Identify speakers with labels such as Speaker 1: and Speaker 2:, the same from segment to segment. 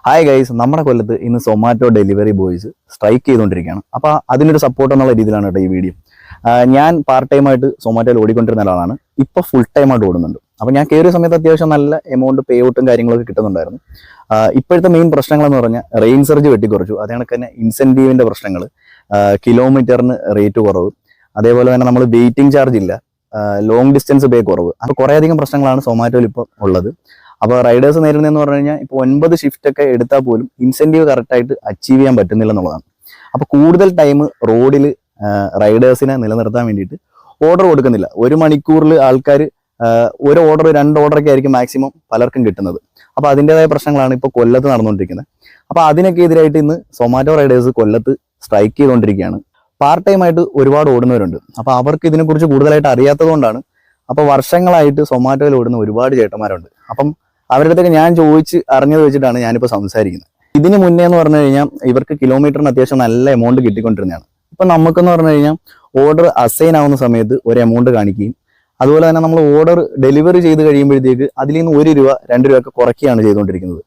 Speaker 1: Hi guys, നമ്മുടെ കൊല്ലത്ത് ഇന്ന് സൊമാറ്റോ ഡെലിവറി ബോയ്സ് സ്ട്രൈക്ക് ചെയ്തുകൊണ്ടിരിക്കുകയാണ്. അപ്പോൾ അതിനൊരു സപ്പോർട്ട് എന്നുള്ള രീതിയിലാണ് കേട്ടോ ഈ വീഡിയോ. ഞാൻ പാർട്ട് ടൈം ആയിട്ട് സൊമാറ്റോയിൽ ഓടിക്കൊണ്ടിരുന്ന ഒരാളാണ്. ഇപ്പോൾ ഫുൾ ടൈം ആയിട്ട് ഓടുന്നുണ്ട്. അപ്പോൾ ഞാൻ കയറിയ സമയത്ത് അത്യാവശ്യം നല്ല എമൗണ്ട് പേ ഔട്ടും കാര്യങ്ങളൊക്കെ കിട്ടുന്നുണ്ടായിരുന്നു. ഇപ്പോഴത്തെ മെയിൻ പ്രശ്നങ്ങളെന്ന് പറഞ്ഞാൽ റെയിൻ സർജ് വെട്ടിക്കുറച്ചു. അതേ കണക്ക് തന്നെ ഇൻസെൻറ്റീവിൻ്റെ പ്രശ്നങ്ങൾ, കിലോമീറ്ററിന് റേറ്റ് കുറവ്, അതേപോലെ തന്നെ നമ്മൾ വെയിറ്റിംഗ് ചാർജ് ഇല്ല, ലോങ് ഡിസ്റ്റൻസ് പേ കുറവ്. അപ്പോൾ കുറേയധികം പ്രശ്നങ്ങളാണ് സൊമാറ്റോയിൽ ഇപ്പോൾ ഉള്ളത്. അപ്പോൾ റൈഡേഴ്സ് നേരിടുന്നതെന്ന് പറഞ്ഞു കഴിഞ്ഞാൽ ഇപ്പോൾ 9 ഷിഫ്റ്റ് ഒക്കെ എടുത്താൽ പോലും ഇൻസെൻറ്റീവ് കറക്റ്റായിട്ട് അച്ചീവ് ചെയ്യാൻ പറ്റുന്നില്ല എന്നുള്ളതാണ്. അപ്പോൾ കൂടുതൽ ടൈം റോഡിൽ റൈഡേഴ്സിനെ നിലനിർത്താൻ വേണ്ടിയിട്ട് ഓർഡർ കൊടുക്കുന്നില്ല. 1 മണിക്കൂറിൽ ആൾക്കാർ ഒരു ഓർഡർ 2 ഓർഡറൊക്കെ ആയിരിക്കും മാക്സിമം പലർക്കും കിട്ടുന്നത്. അപ്പോൾ അതിൻ്റെതായ പ്രശ്നങ്ങളാണ് ഇപ്പോൾ കൊല്ലത്ത് നടന്നുകൊണ്ടിരിക്കുന്നത്. അപ്പോൾ അതിനൊക്കെ എതിരായിട്ട് ഇന്ന് സൊമാറ്റോ റൈഡേഴ്സ് കൊല്ലത്ത് സ്ട്രൈക്ക് ചെയ്തുകൊണ്ടിരിക്കുകയാണ്. പാർട്ട് ടൈം ആയിട്ട് ഒരുപാട് ഓടുന്നവരുണ്ട്. അപ്പോൾ അവർക്ക് ഇതിനെക്കുറിച്ച് കൂടുതലായിട്ട് അറിയാത്തതുകൊണ്ടാണ്. അപ്പോൾ വർഷങ്ങളായിട്ട് സൊമാറ്റോയിൽ ഓടുന്ന ഒരുപാട് ചേട്ടന്മാരുണ്ട്. അപ്പം അവരുടെ അടുത്തൊക്കെ ഞാൻ ചോദിച്ച് അറിഞ്ഞത് വെച്ചിട്ടാണ് ഞാനിപ്പോൾ സംസാരിക്കുന്നത്. ഇതിന് മുന്നേ എന്ന് പറഞ്ഞു കഴിഞ്ഞാൽ ഇവർക്ക് കിലോമീറ്ററിന് അത്യാവശ്യം നല്ല എമൗണ്ട് കിട്ടിക്കൊണ്ടിരുന്നതാണ്. ഇപ്പം നമുക്കെന്ന് പറഞ്ഞു കഴിഞ്ഞാൽ ഓർഡർ അസൈൻ ആവുന്ന സമയത്ത് ഒരു എമൗണ്ട് കാണിക്കുകയും അതുപോലെ തന്നെ നമ്മൾ ഓർഡർ ഡെലിവറി ചെയ്ത് കഴിയുമ്പോഴത്തേക്ക് അതിൽ നിന്ന് 1 രൂപ 2 രൂപ ഒക്കെ കുറയ്ക്കുകയാണ് ചെയ്തുകൊണ്ടിരിക്കുന്നത്.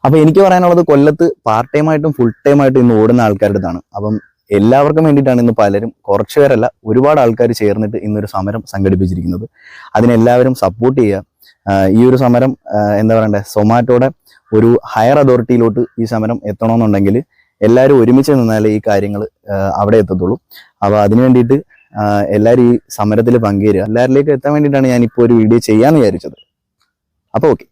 Speaker 1: അപ്പോൾ എനിക്ക് പറയാനുള്ളത് കൊല്ലത്ത് പാർട്ട് ടൈം ആയിട്ടും ഫുൾ ടൈം ആയിട്ടും ഇന്ന് ഓടുന്ന ആൾക്കാരുടെ അടുത്താണ്. അപ്പം എല്ലാവർക്കും വേണ്ടിയിട്ടാണ് ഇന്ന് പലരും, കുറച്ച് പേരല്ല ഒരുപാട് ആൾക്കാർ ചേർന്നിട്ട് ഇന്നൊരു സമരം സംഘടിപ്പിച്ചിരിക്കുന്നത്. അതിനെല്ലാവരും സപ്പോർട്ട് ചെയ്യുക. ഈ ഒരു സമരം എന്താ പറയണ്ടേ, സൊമാറ്റോയുടെ ഒരു ഹയർ അതോറിറ്റിയിലോട്ട് ഈ സമരം എത്തണമെന്നുണ്ടെങ്കിൽ എല്ലാവരും ഒരുമിച്ച് നിന്നാലേ ഈ കാര്യങ്ങൾ അവിടെ എത്തത്തുള്ളൂ. അപ്പോൾ അതിനു വേണ്ടിയിട്ട് എല്ലാവരും ഈ സമരത്തിൽ പങ്കുചേരുക. എല്ലാവരിലേക്ക് എത്താൻ വേണ്ടിയിട്ടാണ് ഞാനിപ്പോൾ ഒരു വീഡിയോ ചെയ്യാമെന്ന് വിചാരിച്ചത്. അപ്പോൾ ഓക്കെ.